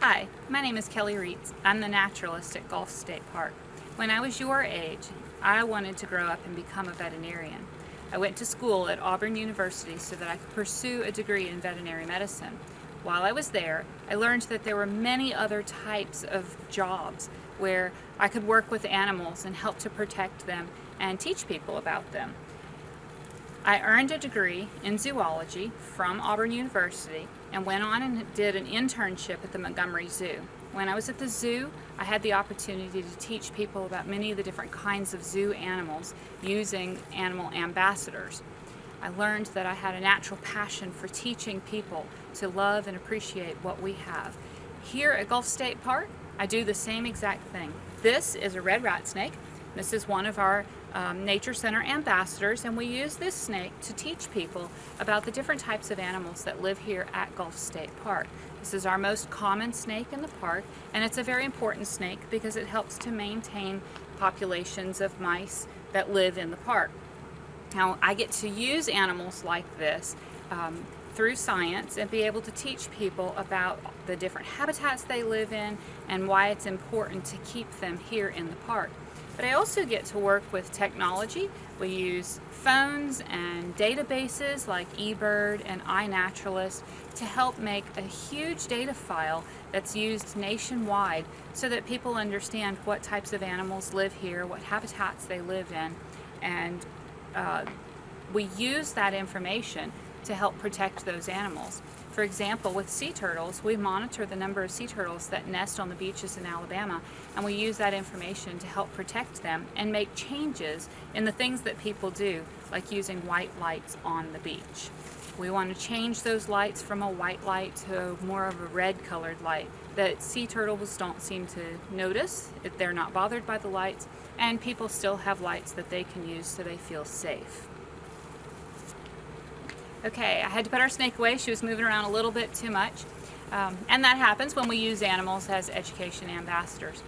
Hi, my name is Kelly Reitz. I'm the naturalist at Gulf State Park. When I was your age, I wanted to grow up and become a veterinarian. I went to school at Auburn University so that I could pursue a degree in veterinary medicine. While I was there, I learned that there were many other types of jobs where I could work with animals and help to protect them and teach people about them. I earned a degree in zoology from Auburn University and went on and did an internship at the Montgomery Zoo. When I was at the zoo, I had the opportunity to teach people about many of the different kinds of zoo animals using animal ambassadors. I learned that I had a natural passion for teaching people to love and appreciate what we have. Here at Gulf State Park, I do the same exact thing. This is a red rat snake. This is one of our Nature Center ambassadors, and we use this snake to teach people about the different types of animals that live here at Gulf State Park. This is our most common snake in the park, and it's a very important snake because it helps to maintain populations of mice that live in the park. Now, I get to use animals like this through science and be able to teach people about the different habitats they live in and why it's important to keep them here in the park. But I also get to work with technology. We use phones and databases like eBird and iNaturalist to help make a huge data file that's used nationwide so that people understand what types of animals live here, what habitats they live in, and we use that information to help protect those animals. For example, with sea turtles, we monitor the number of sea turtles that nest on the beaches in Alabama, and we use that information to help protect them and make changes in the things that people do, like using white lights on the beach. We want to change those lights from a white light to more of a red colored light that sea turtles don't seem to notice. They're not bothered by the lights, and people still have lights that they can use so they feel safe. Okay, I had to put our snake away. She was moving around a little bit too much. And that happens when we use animals as education ambassadors.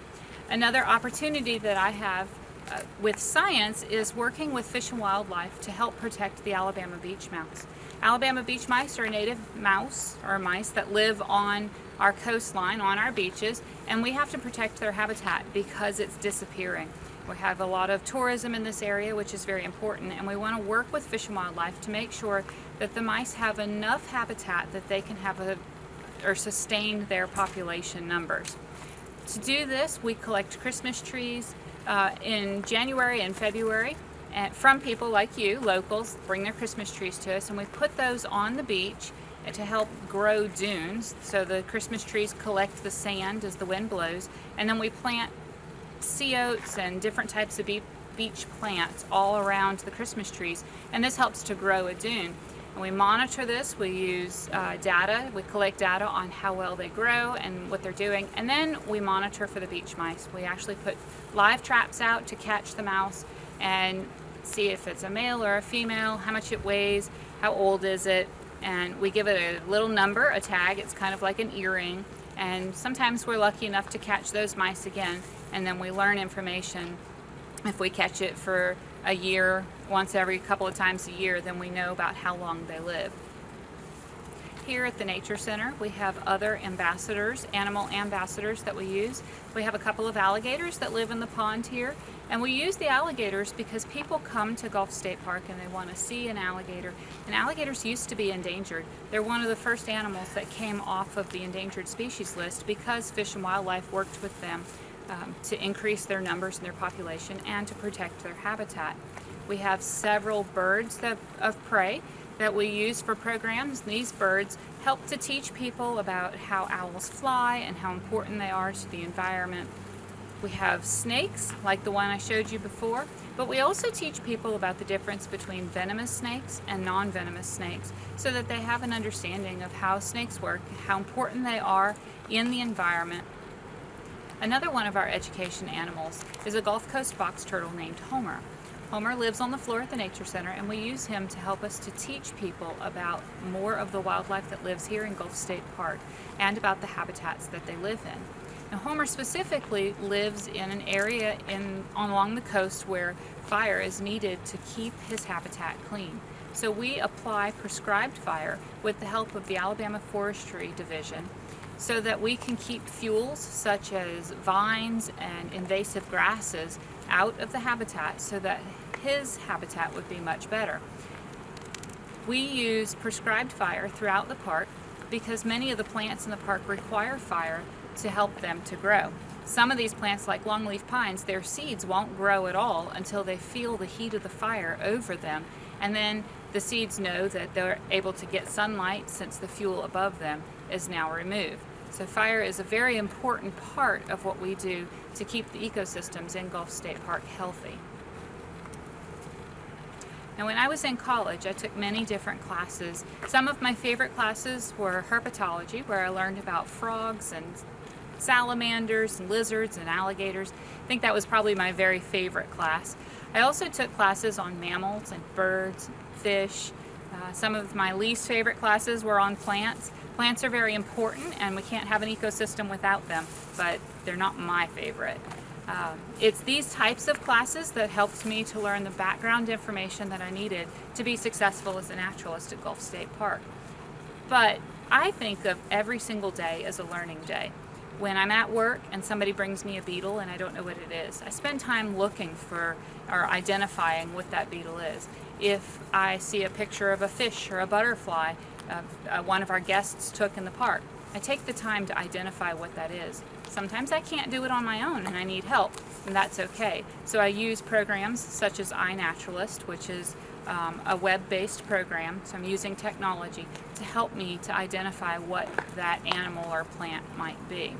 Another opportunity that I have with science is working with Fish and Wildlife to help protect the Alabama beach mouse. Alabama beach mice are a native mouse or mice that live on our coastline, on our beaches, and we have to protect their habitat because it's disappearing. We have a lot of tourism in this area, which is very important, and we want to work with Fish and Wildlife to make sure that the mice have enough habitat that they can have or sustain their population numbers. To do this, we collect Christmas trees in January and February from people like you, locals, bring their Christmas trees to us, and we put those on the beach to help grow dunes. So the Christmas trees collect the sand as the wind blows, and then we plant sea oats and different types of beach plants all around the Christmas trees, and this helps to grow a dune. And we monitor this. We use data. We collect data on how well they grow and what they're doing, and then we monitor for the beach mice. We actually put live traps out to catch the mouse and see if it's a male or a female, how much it weighs, how old is it, and we give it a little number, a tag. It's kind of like an earring, and sometimes we're lucky enough to catch those mice again, and then we learn information. If we catch it for a year, once every couple of times a year, then we know about how long they live. Here at the Nature Center, we have other ambassadors, animal ambassadors that we use. We have a couple of alligators that live in the pond here, and we use the alligators because people come to Gulf State Park and they want to see an alligator. And alligators used to be endangered. They're one of the first animals that came off of the endangered species list because Fish and Wildlife worked with them to increase their numbers and their population and to protect their habitat. We have several birds of prey that we use for programs. These birds help to teach people about how owls fly and how important they are to the environment. We have snakes, like the one I showed you before, but we also teach people about the difference between venomous snakes and non-venomous snakes so that they have an understanding of how snakes work, how important they are in the environment. Another one of our education animals is a Gulf Coast box turtle named Homer. Homer lives on the floor at the Nature Center, and we use him to help us to teach people about more of the wildlife that lives here in Gulf State Park and about the habitats that they live in. Now, Homer specifically lives in an area along the coast where fire is needed to keep his habitat clean. So we apply prescribed fire with the help of the Alabama Forestry Division so that we can keep fuels such as vines and invasive grasses out of the habitat so that his habitat would be much better. We use prescribed fire throughout the park because many of the plants in the park require fire to help them to grow. Some of these plants, like longleaf pines, their seeds won't grow at all until they feel the heat of the fire over them, and then the seeds know that they're able to get sunlight since the fuel above them is now removed. So fire is a very important part of what we do to keep the ecosystems in Gulf State Park healthy. Now, when I was in college, I took many different classes. Some of my favorite classes were herpetology, where I learned about frogs and salamanders and lizards and alligators. I think that was probably my very favorite class. I also took classes on mammals and birds, fish. Some of my least favorite classes were on plants. Plants are very important and we can't have an ecosystem without them, but they're not my favorite. It's these types of classes that helped me to learn the background information that I needed to be successful as a naturalist at Gulf State Park. But I think of every single day as a learning day. When I'm at work and somebody brings me a beetle and I don't know what it is, I spend time looking for or identifying what that beetle is. If I see a picture of a fish or a butterfly one of our guests took in the park, I take the time to identify what that is. Sometimes I can't do it on my own and I need help, and that's okay. So I use programs such as iNaturalist, which is a web-based program. So I'm using technology to help me to identify what that animal or plant might be.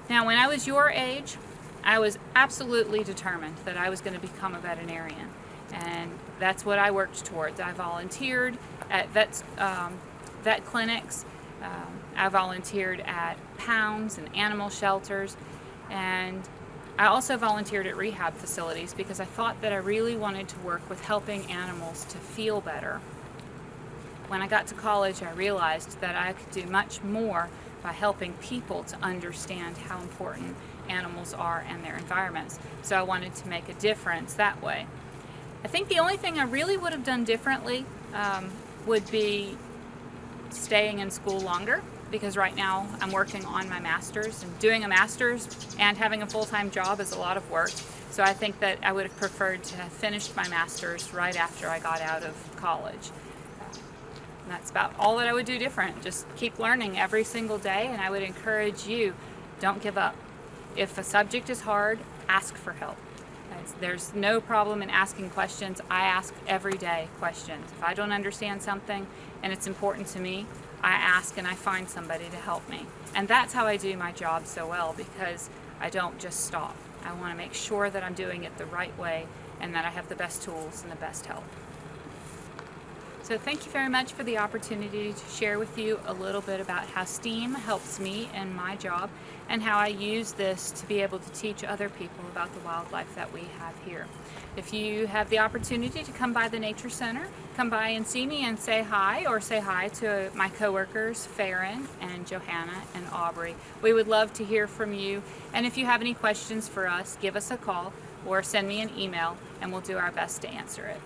Now, when I was your age, I was absolutely determined that I was going to become a veterinarian, and that's what I worked towards. I volunteered at vet clinics. I volunteered at pounds and animal shelters, and I also volunteered at rehab facilities because I thought that I really wanted to work with helping animals to feel better. When I got to college, I realized that I could do much more by helping people to understand how important animals are and their environments. So I wanted to make a difference that way. I think the only thing I really would have done differently would be staying in school longer, because right now I'm working on my master's, and doing a master's and having a full-time job is a lot of work. So I think that I would have preferred to have finished my master's right after I got out of college. And that's about all that I would do different. Just keep learning every single day, and I would encourage you, don't give up. If a subject is hard, ask for help. There's no problem in asking questions. I ask every day questions. If I don't understand something and it's important to me, I ask and I find somebody to help me. And that's how I do my job so well, because I don't just stop. I want to make sure that I'm doing it the right way and that I have the best tools and the best help. So thank you very much for the opportunity to share with you a little bit about how STEAM helps me in my job and how I use this to be able to teach other people about the wildlife that we have here. If you have the opportunity to come by the Nature Center, come by and see me and say hi, or say hi to my coworkers, Farron and Johanna and Aubrey. We would love to hear from you. And if you have any questions for us, give us a call or send me an email and we'll do our best to answer it.